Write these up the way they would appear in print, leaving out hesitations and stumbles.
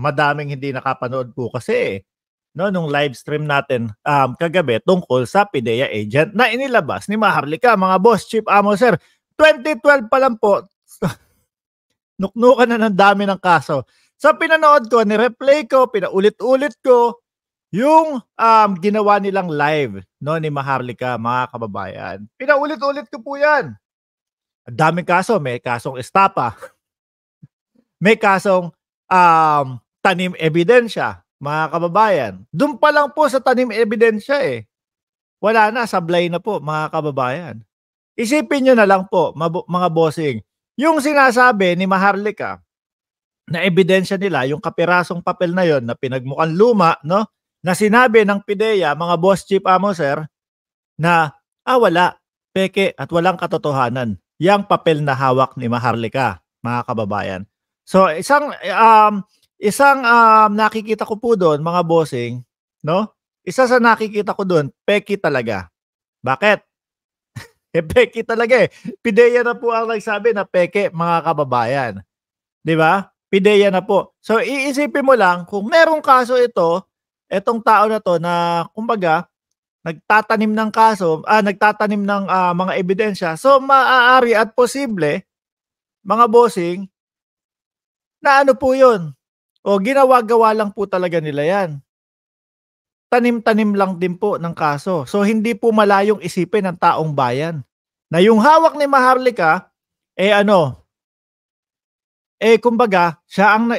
madaming hindi nakapanood po kasi no, nung live stream natin kagabi tungkol sa PIDEA agent na inilabas ni Maharlika, mga boss, Chief Amo Sir. 2012 pa lang po, nuknukan na ng dami ng kaso. Sa pinanood ko, ni-replay ko, pinaulit-ulit ko yung ginawa nilang live no, ni Maharlika, mga kababayan. Pinaulit-ulit ko po yan. Ang daming kaso, may kasong estapa. May kasong tanim ebidensya, mga kababayan. Doon pa lang po sa tanim ebidensya wala na, sablay na po, mga kababayan. Isipin nyo na lang po, mga bossing, yung sinasabi ni Maharlika na ebidensya nila, yung kapirasong papel na yon na pinagmukhang luma, no? Na sinabi ng PIDEA, mga boss, Chief Amo Sir, na wala, peke at walang katotohanan yang papel na hawak ni Maharlika, mga kababayan. So isang nakikita ko po doon, mga bossing, no? Isa sa nakikita ko doon, peki talaga. Bakit? Peki talaga PIDEA na po ang nagsabi na peke, mga kababayan. 'Di ba? PIDEA na po. So iisipin mo lang kung merong kaso etong tao na to na kumbaga nagtatanim ng kaso, nagtatanim ng mga ebidensya. So maaari at posible, mga bossing, na ano po 'yun? O ginawa-gawa lang po talaga nila 'yan. Tanim-tanim lang din po ng kaso. So hindi po malayong isipin ng taong bayan na yung hawak ni Maharlika kumbaga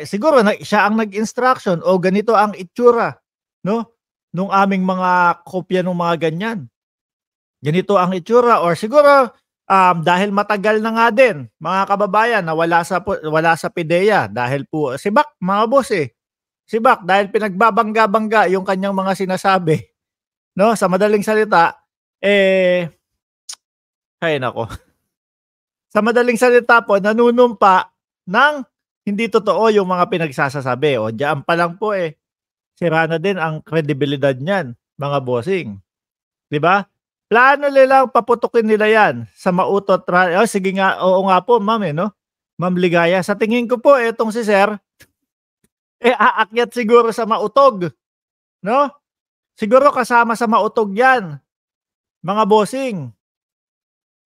siguro siya ang nag-instruction o ganito ang itsura, no, nung aming mga kopya ng mga ganyan. Ganito ang itsura, or siguro dahil matagal na nga din, mga kababayan, na wala sa PIDEA dahil po si Bak, mga boss si Bak, dahil pinagbabangga-bangga yung kanyang mga sinasabi, no, sa madaling salita, ay nako. Sa madaling salita po, nanunumpa ng hindi totoo yung mga pinagsasasabi. O diyan pa lang po sira na din ang kredibilidad niyan, mga bossing. 'Di ba? Plano nilang paputukin nila yan sa mautot. Sige nga, oo nga po, ma'am, no? Ma'am Ligaya. Sa tingin ko po, etong si Sir, aakyat siguro sa mautog. No? Siguro kasama sa mautog yan, mga bossing.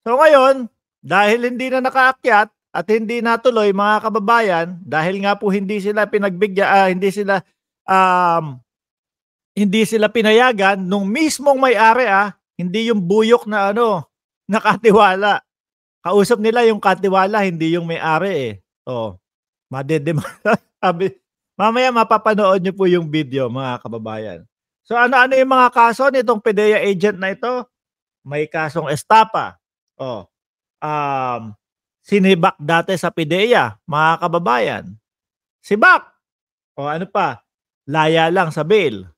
So ngayon, dahil hindi na nakaakyat at hindi natuloy, mga kababayan, dahil nga po hindi sila pinagbigyan, hindi sila pinayagan nung mismong may-ari, hindi yung buyok na nakatiwala. Kausap nila yung katiwala, hindi yung may-ari mamaya mapapanood nyo po yung video, mga kababayan. So ano-ano yung mga kaso nitong PIDEA agent na ito? May kasong estapa. Sinibak dati sa PIDEA, mga kababayan. Sibak. Ano pa? Laya lang sa bail.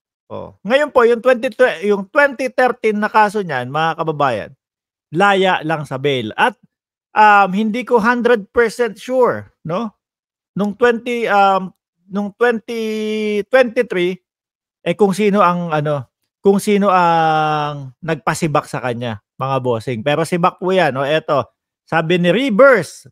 Ngayon po, yung 2013 na kaso niyan, mga kababayan, laya lang sa bail. At hindi ko 100% sure, no? Nung 2023, kung sino ang nagpasibak sa kanya, mga bossing. Pero sibak po yan. Eto, sabi ni Reverse,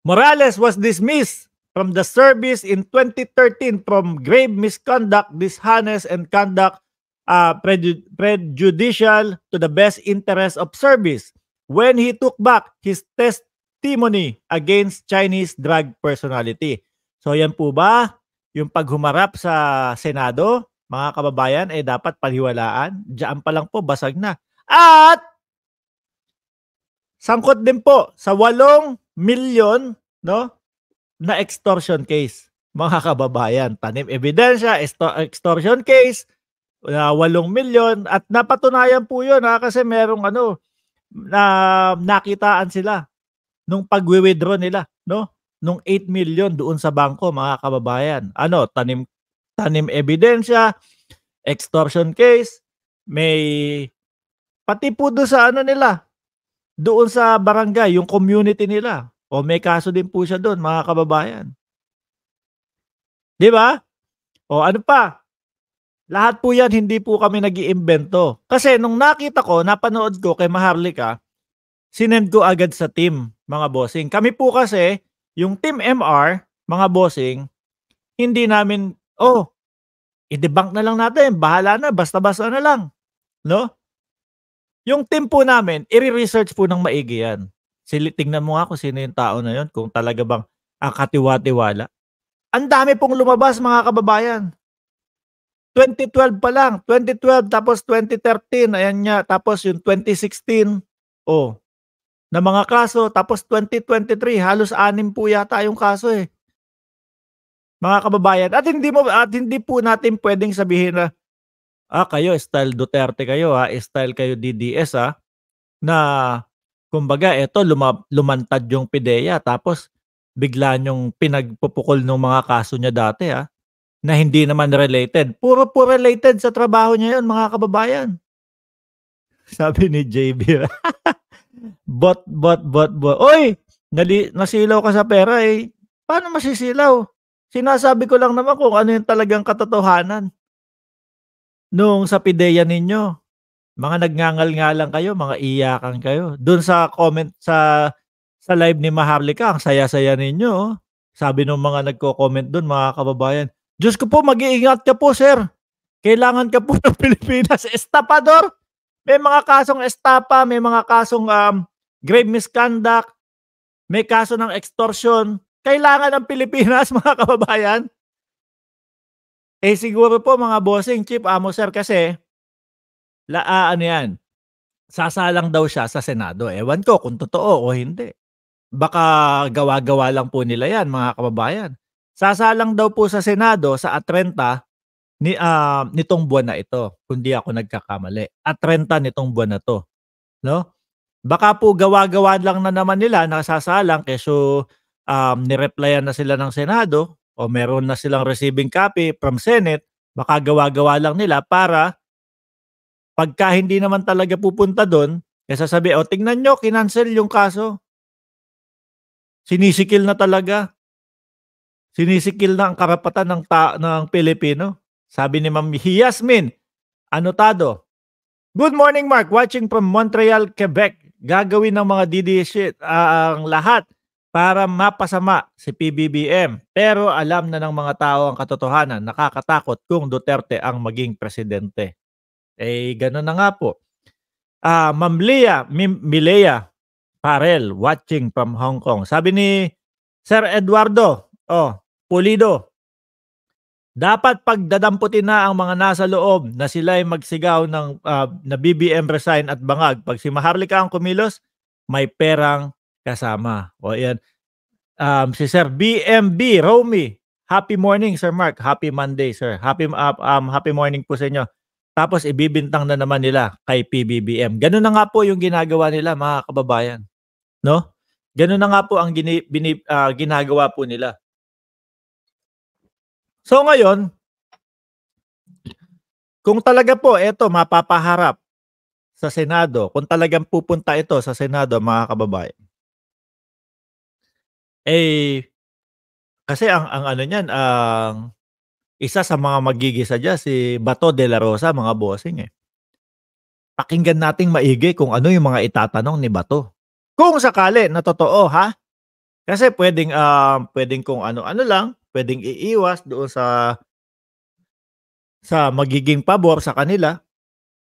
Morales was dismissed from the service in 2013 from grave misconduct, dishonest, and conduct prejudicial to the best interest of service when he took back his testimony against Chinese drug personality. So yan po ba yung paghumarap sa Senado, mga kababayan, dapat paniwalaan? Diyan pa lang po, basag na. At sangkot din po sa 8 milyon, no, na extortion case, mga kababayan. Tanim ebidensya, extortion case, 8 milyon, at napatunayan po yun kasi merong nakitaan sila nung pag-withdraw nila, no, nung 8 milyon doon sa bangko, mga kababayan. Tanim ebidensya, extortion case, may pati po doon sa nila, doon sa barangay, yung community nila. May kaso din po siya doon, mga kababayan. 'Di ba? Ano pa? Lahat po yan, hindi po kami nag-iimbento. Kasi nung nakita ko, napanood ko kay Maharlika, sinend ko agad sa team, mga bossing. Kami po kasi, yung Team MR, mga bossing, hindi namin, "Oh, i-debunk na lang natin, bahala na, basta-basta na lang." 'No? Yung team po namin, ire-research po ng maigi 'yan. Tignan mo nga kung sino yung tao na yun, kung talaga bang, katiwa-tiwala. Ang dami pong lumabas, mga kababayan. 2012 pa lang, 2012 tapos 2013 ayan nga, tapos yung 2016, oh, na mga kaso, tapos 2023 halos 6 po yata yung kaso, eh, mga kababayan. At hindi po natin puwedeng sabihin na, kayo style Duterte kayo, style kayo DDS, na kumbaga eto lumantad yung PIDEA tapos bigla niyong pinagpupukol nung mga kaso niya dati, na hindi naman related. Puro po related sa trabaho niya yun, mga kababayan. Sabi ni JB, bot. "Uy, nasilaw ka sa pera, eh, paano masisilaw? Sinasabi ko lang naman kung ano yung talagang katotohanan nung sa PIDEA ninyo. Mga nagngangal-ngalang kayo, mga iyakan kayo." Dun sa comment sa live ni Maharlika ang saya-saya ninyo, oh. Sabi nung mga nagko-comment dun, mga kababayan, "Diyos ko po, mag-iingat ka po, sir. Kailangan ka po ng Pilipinas." Estapador, may mga kasong estapa, may mga kasong, grave misconduct, may kaso ng extortion. Kailangan ng Pilipinas, mga kababayan. Siguro po mga bossing, chief, amo, sir, kasi ano 'yan, sasalang daw siya sa Senado. Ewan ko kung totoo o hindi. Baka gawa-gawa lang po nila 'yan, mga kababayan. Sasalang daw po sa Senado sa at-30 nitong buwan na ito, kung di ako nagkakamali. At-30 nitong buwan na 'to, 'no? Baka po gawa-gawa lang na naman nila na sasalang keso, ni-replyan na sila ng Senado o meron na silang receiving copy from Senate, baka gawa-gawa lang nila para pagka hindi naman talaga pupunta dun, sasabihin, "O tingnan niyo, kinancel yung kaso." Sinisikil na talaga. Sinisikil na ang karapatan ng Pilipino. Sabi ni Ma'am Yasmin Anotado, "Good morning, Mark. Watching from Montreal, Quebec. Gagawin ng mga DDS ang lahat para mapasama si PBBM. Pero alam na ng mga tao ang katotohanan. Nakakatakot kung Duterte ang maging presidente." Gano'n na nga po. Ma'am Milea Parel, watching from Hong Kong. Sabi ni Sir Eduardo, Pulido, "Dapat pagdadamputin na ang mga nasa loob na sila'y magsigaw ng, na BBM resign at bangag. 'Pag si Maharlika ang kumilos, may perang kasama." Ayan. Si Sir BMB Romy, "Happy morning, Sir Mark. Happy Monday, sir. Happy morning po sa inyo." Tapos ibibintang na naman nila kay PBBM. Gano'n na nga po yung ginagawa nila, mga kababayan, 'no? Gano'n na nga po ang ginagawa po nila. So ngayon, kung talaga po eto mapapaharap sa Senado, kung talagang pupunta ito sa Senado, mga kababayan, kasi ang ano niyan, ang isa sa mga maggigisa diyan si Bato de la Rosa, mga bossing, eh. Pakinggan nating maigi kung ano yung mga itatanong ni Bato. Kung sakali na totoo, ha? Kasi puwedeng kung ano-ano lang, puwedeng iiwas doon sa magiging pabor sa kanila,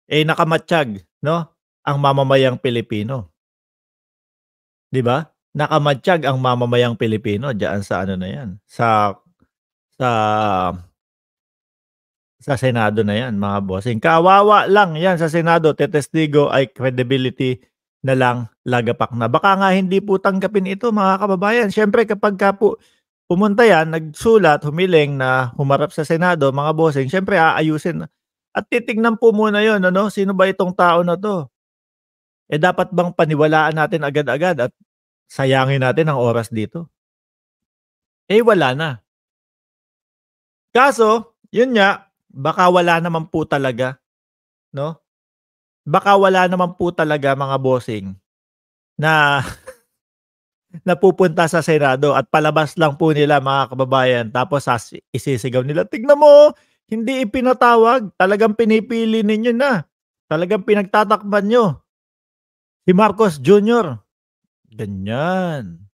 nakamatiyag, 'no, ang mamamayang Pilipino, 'di ba? Nakamatiyag ang mamamayang Pilipino diyaan sa ano na 'yan, sa Senado na 'yan, mga bossing. Kawawa lang 'yan sa Senado, tetestigo ay credibility na lang, lagapak na. Baka nga hindi po tanggapin ito, mga kababayan. Siyempre kapagka po pumunta 'yan, nagsulat, humiling na humarap sa Senado, mga bossing, siyempre aayusin at titignan po muna 'yon, ano, sino ba itong tao na 'to? Dapat bang paniwalaan natin agad-agad at sayangin natin ang oras dito? Wala na. Kaso, yun nga, baka wala naman po talaga, 'no? Baka wala naman po talaga, mga bossing, na napupunta sa Senado at palabas lang po nila, mga kababayan, tapos isisigaw nila, "Tignan mo, hindi ipinatawag, talagang pinipili ninyo na, talagang pinagtatakpan niyo si Marcos Jr." Ganyan.